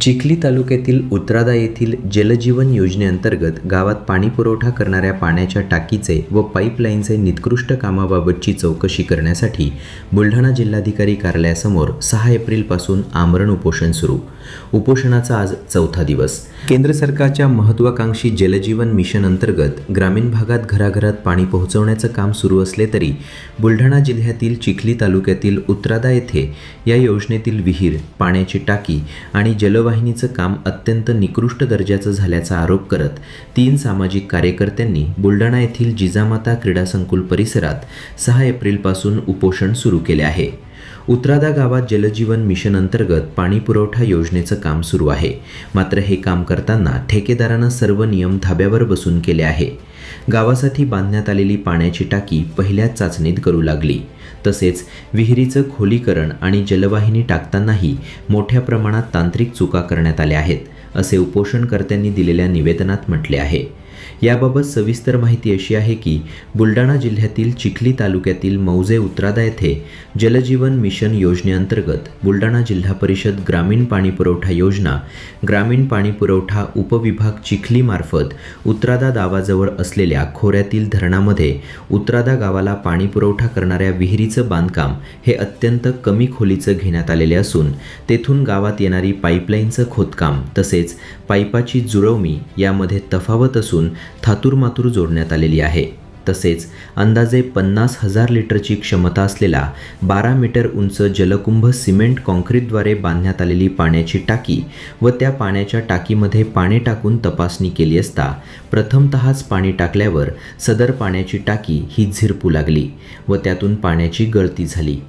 चिखली तालुक्यातील उत्रादा येथील जलजीवन योजनेअंतर्गत गावात पाणी पुरवठा करणाऱ्या पाण्याच्या टाकीचे व पाईपलाईनचे निकृष्ट कामाबाबतची चौकशी करण्यासाठी बुलढाणा जिल्हाधिकारी कार्यालयासमोर 6 एप्रिलपासून आमरण उपोषण सुरू। उपोषणाचा आज 4था दिवस। केंद्र सरकारच्या महत्त्वाकांक्षी जलजीवन मिशन अंतर्गत ग्रामीण भागात घराघरात पाणी पोहोचवण्याचं काम सुरू असले तरी बुलढाणा जिल्ह्यातील चिखली तालुक्यातील उत्रादा येथे या योजनेतील विहीर, पाण्याची टाकी आणि जलवाहिनीचं काम अत्यंत निकृष्ट दर्जाचं झाल्याचा आरोप करत 3 सामाजिक कार्यकर्त्यांनी बुलढाणा येथील जिजामाता क्रीडा संकुल परिसरात 6 एप्रिलपासून उपोषण सुरू केले आहे। उत्रादा गावात जलजीवन मिशन अंतर्गत पाणी पुरवठा योजनेचं काम सुरू आहे। मात्र हे काम करताना ठेकेदारानं सर्व नियम धाब्यावर बसून केले आहे। गावासाठी बांधण्यात आलेली पाण्याची टाकी पहिल्याच चाचणीत करू लागली। तसेच विहिरीचं खोलीकरण आणि जलवाहिनी टाकतानाही मोठ्या प्रमाणात तांत्रिक चुका करण्यात आल्या आहेत, असे उपोषणकर्त्यांनी दिलेल्या निवेदनात म्हटले आहे। याबाबत सविस्तर माहिती अशी आहे की बुलढाणा जिल्ह्यातील चिखली तालुक्यातील मौजे उत्रादा येथे जलजीवन मिशन योजनेअंतर्गत बुलढाणा जिल्हा परिषद ग्रामीण पाणी पुरवठा योजना ग्रामीण पाणी पुरवठा उपविभाग चिखली मार्फत उत्रादा गावाजवळ असलेल्या खोऱ्यातील धरणामध्ये उत्रादा गावाला पाणी पुरवठा करणाऱ्या विहिरीचं बांधकाम हे अत्यंत कमी खोलीचं घेण्यात आलेले असून तेथून गावात येणारी पाईपलाईनचं खोदकाम तसेच पाईपाची जुळवणी यामध्ये तफावत असून थातूरमातूर जोडण्यात आलेली आहे। तसेच अंदाजे 50,000 लिटरची क्षमता असलेला 12 मीटर उंच जलकुंभ सिमेंट कॉन्क्रीटद्वारे बांधण्यात आलेली पाण्याची टाकी व त्या पाण्याच्या टाकीमध्ये पाणी टाकून तपासणी केली असता प्रथमतःच पाणी टाकल्यावर सदर पाण्याची टाकी ही झिरपू लागली व त्यातून पाण्याची गळती झाली।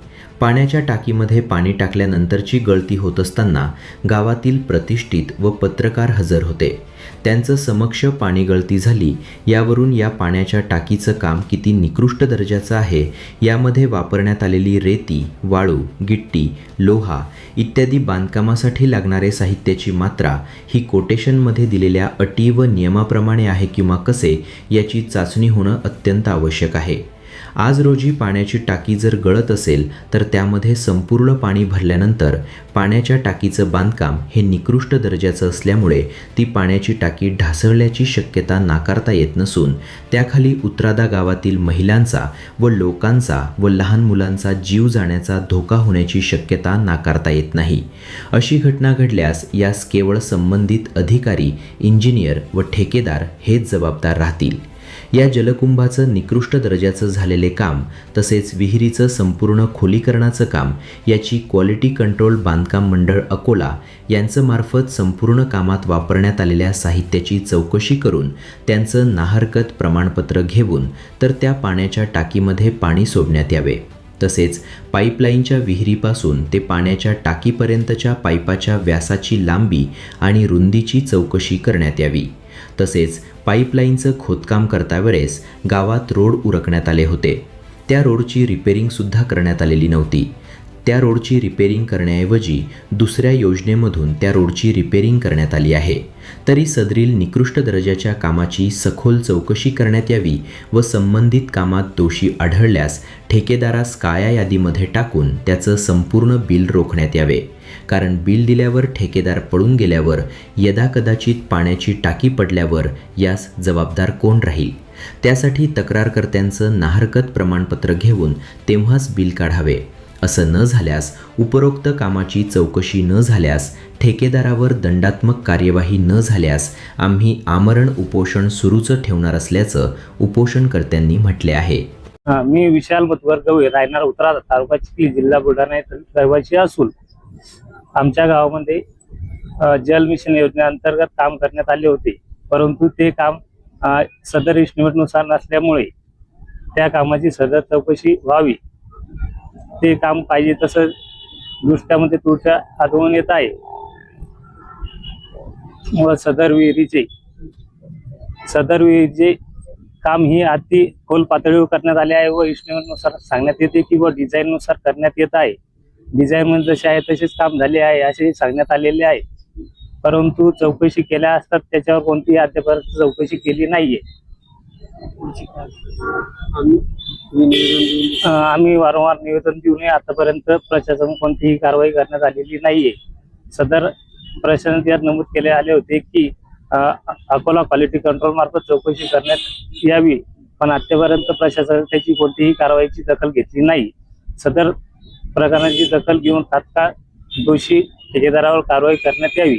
पाण्याच्या टाकीमध्ये पाणी टाकल्यानंतरची गळती होत असताना गावातील प्रतिष्ठित व पत्रकार हजर होते। त्यांचं समक्ष पाणी गळती झाली। यावरून या पाण्याच्या टाकीचं काम किती निकृष्ट दर्जाचं आहे, यामध्ये वापरण्यात आलेली रेती, वाळू, गिट्टी, लोहा इत्यादी बांधकामासाठी लागणारे साहित्याची मात्रा ही कोटेशनमध्ये दिलेल्या अटी व नियमाप्रमाणे आहे किंवा कसे याची चाचणी होणं अत्यंत आवश्यक आहे। आज रोजी पाण्याची टाकी जर गळत असेल तर त्यामध्ये संपूर्ण पाणी भरल्यानंतर पाण्याच्या टाकीचं बांधकाम हे निकृष्ट दर्जाचं असल्यामुळे ती पाण्याची टाकी ढासळल्याची शक्यता नाकारता येत नसून त्याखाली उत्रादा गावातील महिलांचा व लोकांचा व लहान मुलांचा जीव जाण्याचा धोका होण्याची शक्यता नाकारता येत नाही। अशी घटना घडल्यास यास केवळ संबंधित अधिकारी, इंजिनियर व ठेकेदार हेच जबाबदार राहतील। या जलकुंभाचं निकृष्ट दर्जाचं झालेले काम तसेच विहिरीचं संपूर्ण खोलीकरणाचं काम याची क्वालिटी कंट्रोल बांधकाम मंडळ अकोला यांचं मार्फत संपूर्ण कामात वापरण्यात आलेल्या साहित्याची चौकशी करून त्यांचं नाहरकत प्रमाणपत्र घेऊन तर त्या पाण्याच्या टाकीमध्ये पाणी सोडण्यात यावे। तसेच पाईपलाईनच्या विहिरीपासून ते पाण्याच्या टाकीपर्यंतच्या पाईपाच्या व्यासाची लांबी आणि रुंदीची चौकशी करण्यात यावी। तसेच पाईपलाईनचं खोदकाम करतावेळेस गावात रोड उरकण्यात आले होते, त्या रोडची रिपेरिंगसुद्धा करण्यात आलेली नव्हती। त्या रोडची रिपेरिंग करण्याऐवजी दुसऱ्या योजनेमधून त्या रोडची रिपेरिंग करण्यात आली आहे। तरी सदरील निकृष्ट दर्जाच्या कामाची सखोल चौकशी करण्यात यावी व संबंधित कामात दोषी आढळल्यास ठेकेदारास काळ्या यादीमध्ये टाकून त्याचं संपूर्ण बिल रोखण्यात यावे। कारण बिल दिल्यावर ठेकेदार पळून गेल्यावर यदाकदाचित पाण्याची टाकी पडल्यावर यास जबाबदार कोण राहील? त्यासाठी तक्रारकर्त्यांचं नाहरकत प्रमाणपत्र घेऊन तेव्हाच बिल काढावे। असं न झाल्यास उपरोक्त कामाची चौकशी न झाल्यास ठेकेदारावर दंडात्मक कार्यवाही न झाल्यास आम्ही आमरण उपोषण सुरूच ठेवणार असल्याचं उपोषणकर्त्यांनी म्हटले आहे। मी विशाल मतवर गवळी, राहणार उत्रादा, तालुका चिखली, जिल्हा बुलढाणा येथील रहिवासी असून आमच्या गावामध्ये जल मिशन योजनेअंतर्गत काम करण्यात आले होते, परंतु ते काम सदर एस्टिमेटनुसार नसल्यामुळे त्या कामाची सदर चौकशी व्हावी। ते काम पाहिजे तसं दृष्ट्यामध्ये तुटच्या आढळून येत आहे व सदर विहिरीचे काम ही अति खोल पातळीवर करण्यात आले आहे व एस्टिमेटनुसार सांगण्यात येते किंवा डिझाईननुसार करण्यात येत आहे। डिझाईन जसे आहे तसेच काम झाले आहे असे सांगण्यात आलेले आहे, परंतु चौकशी केल्या असतात त्याच्यावर कोणतीही अद्यापर्यंत चौकशी केली नाहीये। आम्ही वारंवार निवेदन देऊनही आतापर्यंत प्रशासन कोणतीही कारवाई करण्यात आलेली नाहीये। सदर प्रशासनात यात नमूद केले आले होते की अकोला क्वालिटी कंट्रोल मार्फत चौकशी करण्यात यावी, पण आतापर्यंत प्रशासनाने त्याची कोणतीही कारवाईची दखल घेतली नाही. सदर प्रकरणाची दखल घेऊन तात्काळ दोषी ठेकेदारावर कारवाई करण्यात यावी.